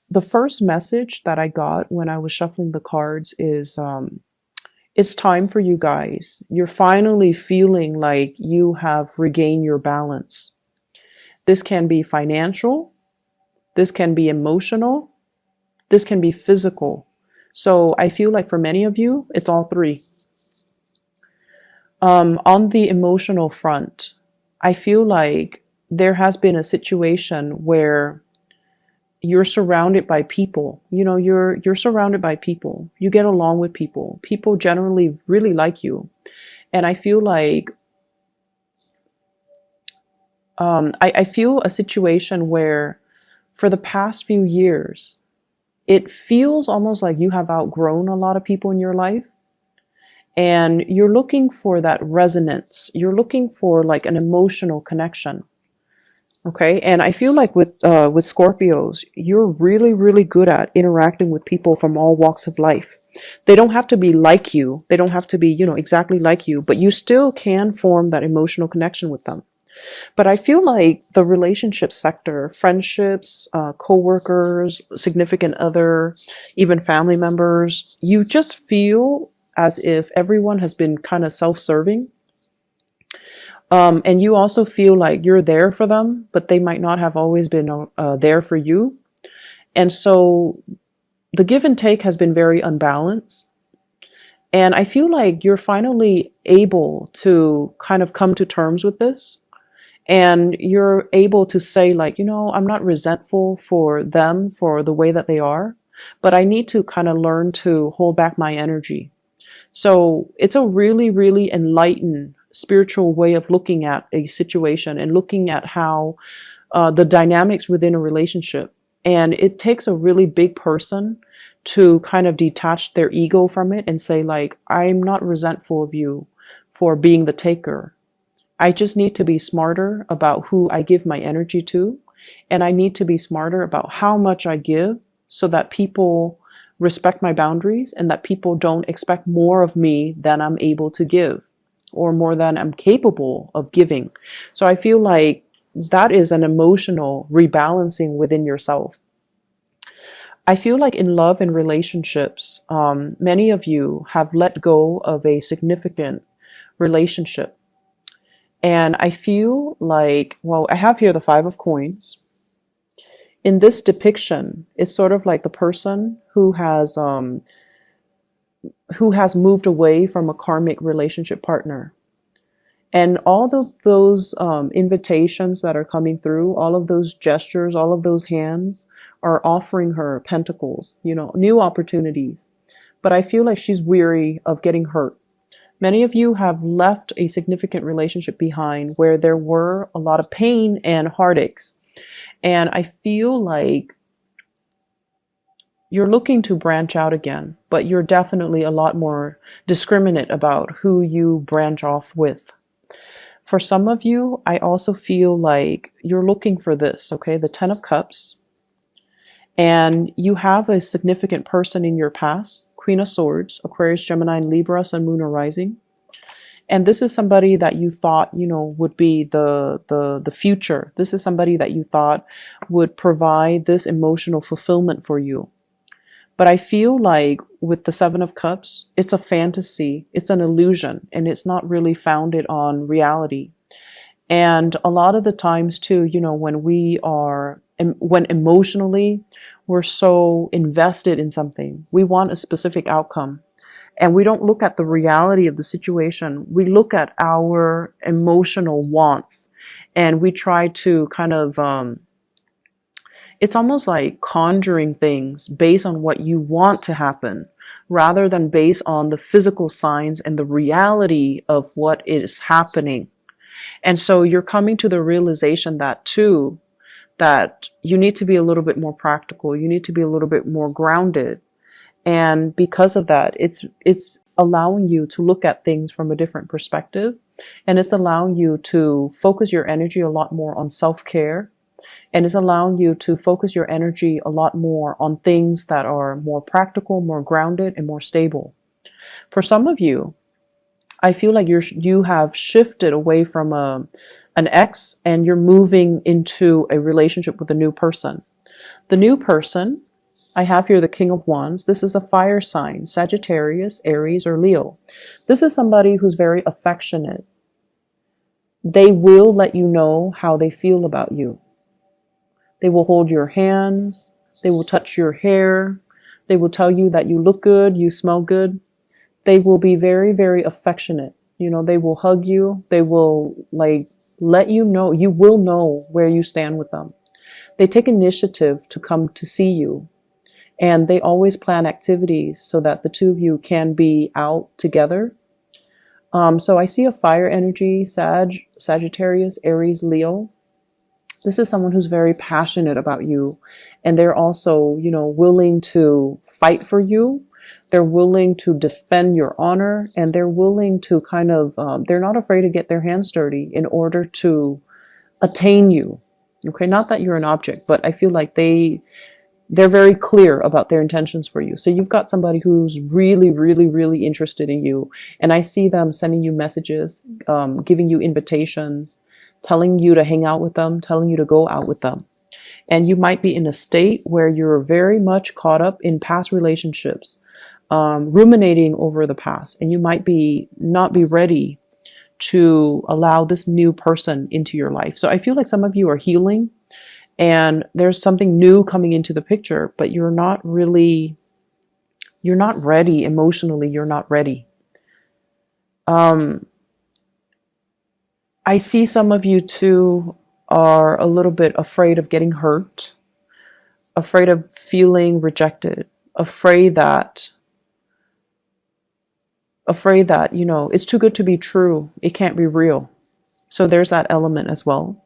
the first message that I got when I was shuffling the cards is it's time for you guys. You're finally feeling like you have regained your balance. This can be financial, this can be emotional, this can be physical. So I feel like for many of you, it's all three. On the emotional front, I feel like there has been a situation where you're surrounded by people. You know, you're surrounded by people. You get along with people. People generally really like you. And I feel like I feel a situation where for the past few years, it feels almost like you have outgrown a lot of people in your life. And you're looking for that resonance. You're looking for like an emotional connection. Okay. And I feel like with Scorpios, you're really, really good at interacting with people from all walks of life. They don't have to be like you. They don't have to be, exactly like you, but you still can form that emotional connection with them. But I feel like the relationship sector, friendships, co-workers, significant other, even family members, you just feel as if everyone has been kind of self-serving. And you also feel like you're there for them, but they might not have always been there for you. And so the give and take has been very unbalanced. And I feel like you're finally able to kind of come to terms with this. And you're able to say like, I'm not resentful for them for the way that they are, but I need to kind of learn to hold back my energy. So it's a really, really enlightened spiritual way of looking at a situation and looking at how the dynamics within a relationship. And it takes a really big person to kind of detach their ego from it and say like, I'm not resentful of you for being the taker. I just need to be smarter about who I give my energy to. And I need to be smarter about how much I give so that people respect my boundaries and that people don't expect more of me than I'm able to give or more than I'm capable of giving. So I feel like that is an emotional rebalancing within yourself. I feel like in love and relationships, many of you have let go of a significant relationship. And I feel like, well, I have here the Five of Coins. In this depiction, it's sort of like the person who has moved away from a karmic relationship partner. And all of those invitations that are coming through, all of those gestures, all of those hands are offering her pentacles, new opportunities. But I feel like she's weary of getting hurt. Many of you have left a significant relationship behind where there were a lot of pain and heartaches. And I feel like you're looking to branch out again, but you're definitely a lot more discriminate about who you branch off with. For some of you, I also feel like you're looking for this, okay? The Ten of Cups. And you have a significant person in your past. Queen of Swords, Aquarius, Gemini, and Libra, Sun, Moon, or Rising. And this is somebody that you thought, would be the future. This is somebody that you thought would provide this emotional fulfillment for you. But I feel like with the Seven of Cups, it's a fantasy, it's an illusion, and it's not really founded on reality. And a lot of the times too, when emotionally we're so invested in something, we want a specific outcome. And we don't look at the reality of the situation. We look at our emotional wants and we try to kind of, it's almost like conjuring things based on what you want to happen rather than based on the physical signs and the reality of what is happening. And so you're coming to the realization that too, that you need to be a little bit more practical. You need to be a little bit more grounded. And because of that, it's allowing you to look at things from a different perspective. And it's allowing you to focus your energy a lot more on self-care. And it's allowing you to focus your energy a lot more on things that are more practical, more grounded, and more stable. For some of you, I feel like you have shifted away from an ex and you're moving into a relationship with a new person. The new person I have here the King of Wands. This is a fire sign, Sagittarius, Aries, or Leo. This is somebody who's very affectionate. They will let you know how they feel about you. They will hold your hands. They will touch your hair. They will tell you that you look good, you smell good. They will be very, very affectionate. You know, they will hug you. They will like let you know, you will know where you stand with them. They take initiative to come to see you. And they always plan activities so that the two of you can be out together. So I see a fire energy, Sagittarius, Aries, Leo. This is someone who's very passionate about you. And they're also, you know, willing to fight for you. They're willing to defend your honor. And they're willing to kind of, they're not afraid to get their hands dirty in order to attain you. Okay, not that you're an object, but I feel like they're very clear about their intentions for you. So you've got somebody who's really, really, really interested in you. And I see them sending you messages, giving you invitations, telling you to hang out with them, telling you to go out with them. And you might be in a state where you're very much caught up in past relationships, ruminating over the past. And you might not be ready to allow this new person into your life. So I feel like some of you are healing. And there's something new coming into the picture, but you're not ready emotionally. You're not ready. I see some of you too are a little bit afraid of getting hurt, afraid of feeling rejected, afraid that, you know, it's too good to be true. It can't be real. So there's that element as well.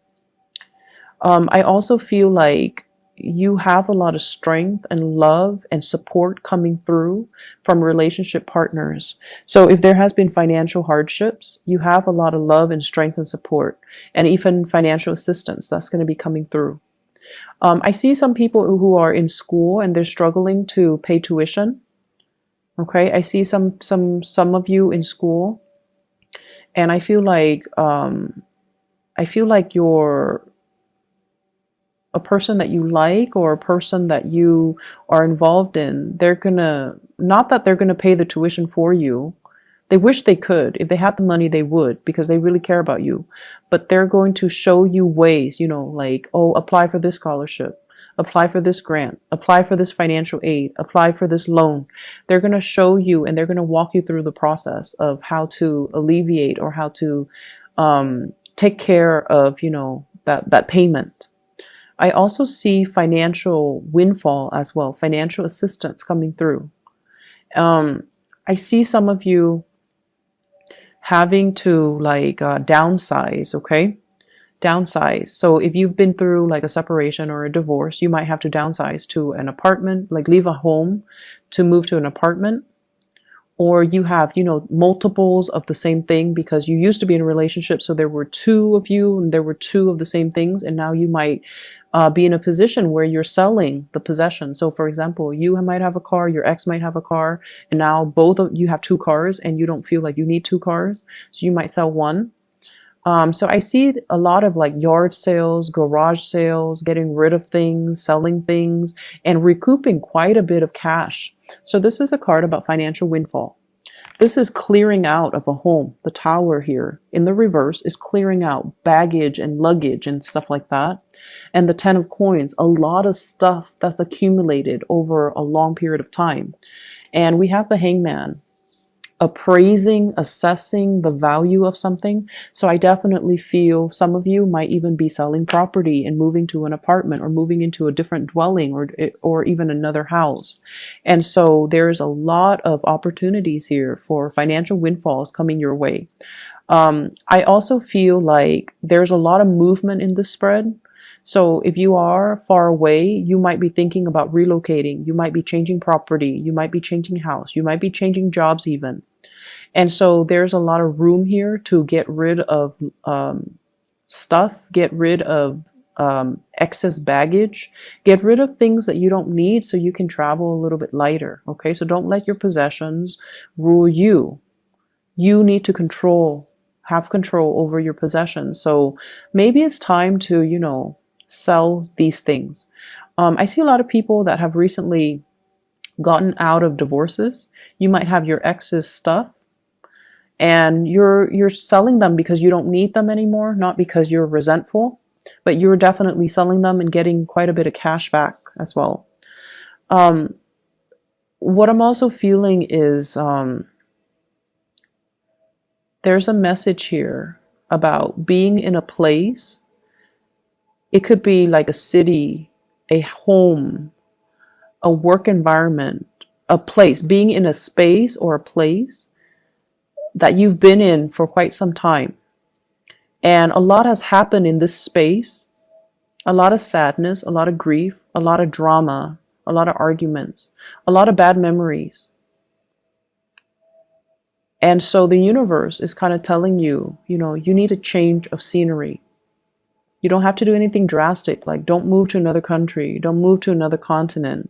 I also feel like you have a lot of strength and love and support coming through from relationship partners. So if there has been financial hardships, you have a lot of love and strength and support, and even financial assistance that's going to be coming through. I see some people who are in school and they're struggling to pay tuition. Okay, I see some of you in school, and I feel like you're a person that you like or a person that you are involved in. Not that they're gonna pay the tuition for you. They wish they could. If they had the money, they would, because they really care about you. But they're going to show you ways, you know, like, oh, apply for this scholarship, apply for this grant, apply for this financial aid, apply for this loan. They're going to show you, and they're going to walk you through the process of how to alleviate or how to take care of, you know, that payment. I also see financial windfall as well, financial assistance coming through. I see some of you having to like downsize, okay? Downsize. So if you've been through like a separation or a divorce, you might have to downsize to an apartment, like leave a home to move to an apartment. Or you have, you know, multiples of the same thing because you used to be in a relationship. So there were two of you and there were two of the same things. And now you might be in a position where you're selling the possession. So for example, you might have a car, your ex might have a car, and now both of you have two cars and you don't feel like you need two cars. So you might sell one. So I see a lot of like yard sales, garage sales, getting rid of things, selling things, and recouping quite a bit of cash. So this is a card about financial windfall. This is clearing out of a home. The Tower here in the reverse is clearing out baggage and luggage and stuff like that. And the Ten of Coins, a lot of stuff that's accumulated over a long period of time. And we have the Hangman, appraising, assessing the value of something. So I definitely feel some of you might even be selling property and moving to an apartment or moving into a different dwelling or even another house. And so there's a lot of opportunities here for financial windfalls coming your way. I also feel like there's a lot of movement in this spread. So if you are far away, you might be thinking about relocating. You might be changing property. You might be changing house. You might be changing jobs even. And so there's a lot of room here to get rid of stuff, get rid of excess baggage, get rid of things that you don't need so you can travel a little bit lighter. Okay, so don't let your possessions rule you. You need to have control over your possessions. So maybe it's time to, you know, sell these things. I see a lot of people that have recently gotten out of divorces. You might have your ex's stuff and you're selling them because you don't need them anymore, not because you're resentful, but you're definitely selling them and getting quite a bit of cash back as well. What I'm also feeling is there's a message here about being in a place. It could be like a city, a home, a work environment, a place, being in a space or a place that you've been in for quite some time. And a lot has happened in this space, a lot of sadness, a lot of grief, a lot of drama, a lot of arguments, a lot of bad memories. And so the universe is kind of telling you, you need a change of scenery. You don't have to do anything drastic, like don't move to another country, don't move to another continent.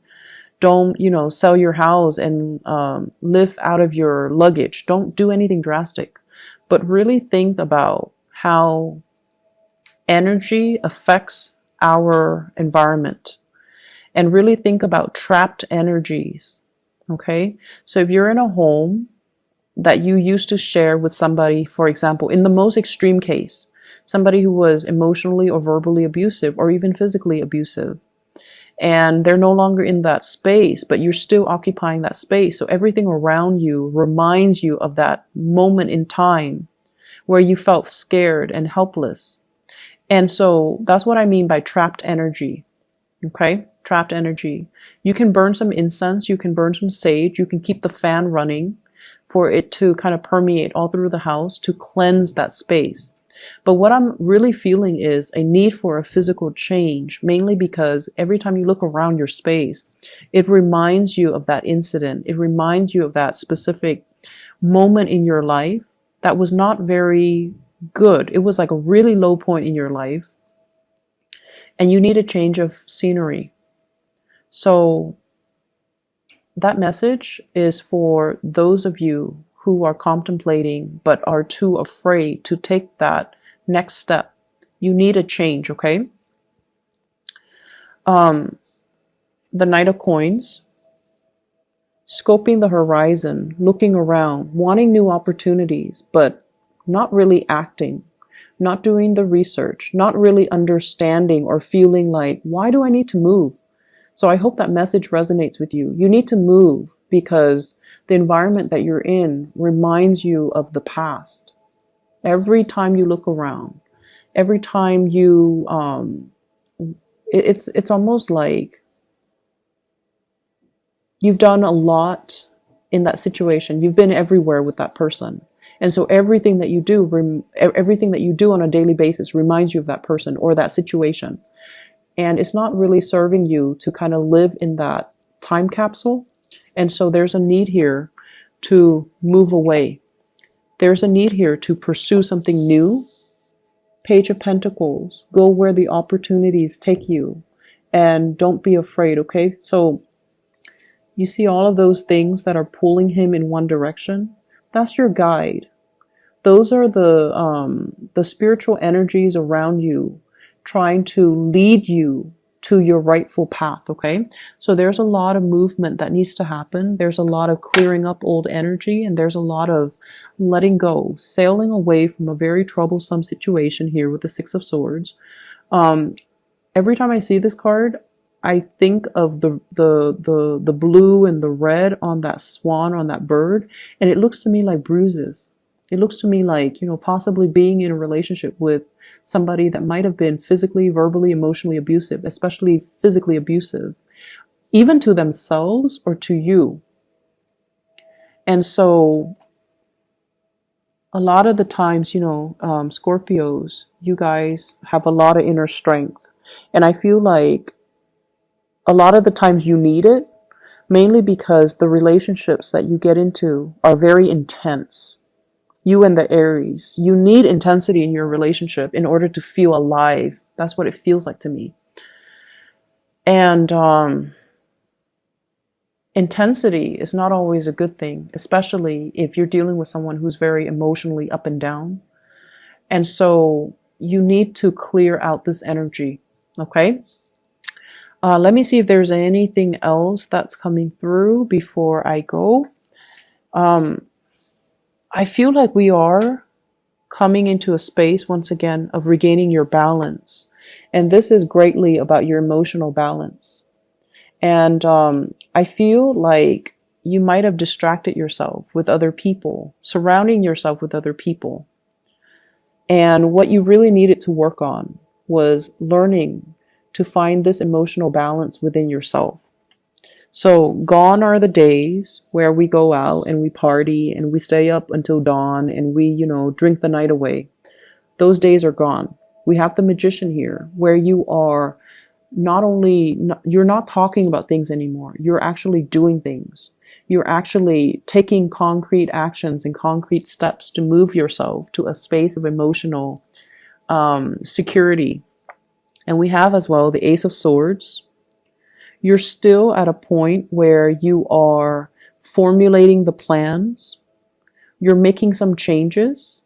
Don't, sell your house and live out of your luggage. Don't do anything drastic, but really think about how energy affects our environment and really think about trapped energies. Okay. So if you're in a home that you used to share with somebody, for example, in the most extreme case, somebody who was emotionally or verbally abusive or even physically abusive, and they're no longer in that space, but you're still occupying that space. So everything around you reminds you of that moment in time where you felt scared and helpless. And so that's what I mean by trapped energy. Okay? Trapped energy. You can burn some incense, you can burn some sage, you can keep the fan running for it to kind of permeate all through the house to cleanse that space. But what I'm really feeling is a need for a physical change, mainly because every time you look around your space, it reminds you of that incident. It reminds you of that specific moment in your life that was not very good. It was like a really low point in your life, and you need a change of scenery. So that message is for those of you who are contemplating but are too afraid to take that next step. You need a change, okay? The Knight of Coins, scoping the horizon, looking around, wanting new opportunities, but not really acting, not doing the research, not really understanding or feeling like, why do I need to move? So I hope that message resonates with you. You need to move because the environment that you're in reminds you of the past. Every time you look around, every time you, it's almost like you've done a lot in that situation. You've been everywhere with that person. And so everything that you do on a daily basis reminds you of that person or that situation. And it's not really serving you to kind of live in that time capsule. And so there's a need here to move away. There's a need here to pursue something new. Page of Pentacles, go where the opportunities take you and don't be afraid, okay? So you see all of those things that are pulling him in one direction. That's your guide. Those are the spiritual energies around you trying to lead you to your rightful path, okay? So there's a lot of movement that needs to happen. There's a lot of clearing up old energy, and there's a lot of letting go, sailing away from a very troublesome situation here with the Six of Swords. Every time I see this card, I think of the blue and the red on that swan, on that bird, and it looks to me like bruises. It looks to me like, possibly being in a relationship with somebody that might have been physically, verbally, emotionally abusive, especially physically abusive, even to themselves or to you. And so a lot of the times, Scorpios, you guys have a lot of inner strength. And I feel like a lot of the times you need it, mainly because the relationships that you get into are very intense. You and the Aries, you need intensity in your relationship in order to feel alive. That's what it feels like to me. And intensity is not always a good thing, especially if you're dealing with someone who's very emotionally up and down. And so you need to clear out this energy, okay? Let me see if there's anything else that's coming through before I go. I feel like we are coming into a space once again of regaining your balance. And this is greatly about your emotional balance. And I feel like you might have distracted yourself with other people, surrounding yourself with other people. And what you really needed to work on was learning to find this emotional balance within yourself. So gone are the days where we go out and we party and we stay up until dawn and we, drink the night away. Those days are gone. We have the magician here where you are you're not talking about things anymore. You're actually doing things. You're actually taking concrete actions and concrete steps to move yourself to a space of emotional security. And we have as well the Ace of Swords. You're still at a point where you are formulating the plans. You're making some changes.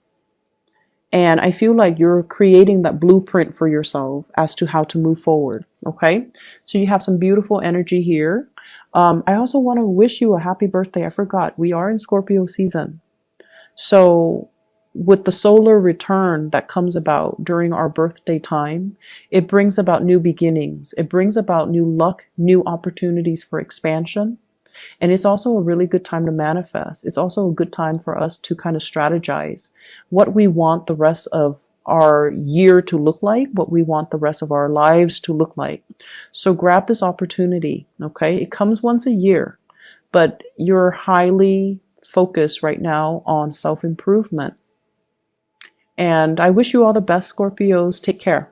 And I feel like you're creating that blueprint for yourself as to how to move forward. Okay. So you have some beautiful energy here. I also want to wish you a happy birthday. I forgot. We are in Scorpio season. So with the solar return that comes about during our birthday time, it brings about new beginnings. It brings about new luck, new opportunities for expansion. And it's also a really good time to manifest. It's also a good time for us to kind of strategize what we want the rest of our year to look like, what we want the rest of our lives to look like. So grab this opportunity, okay? It comes once a year, but you're highly focused right now on self-improvement. And I wish you all the best, Scorpios. Take care.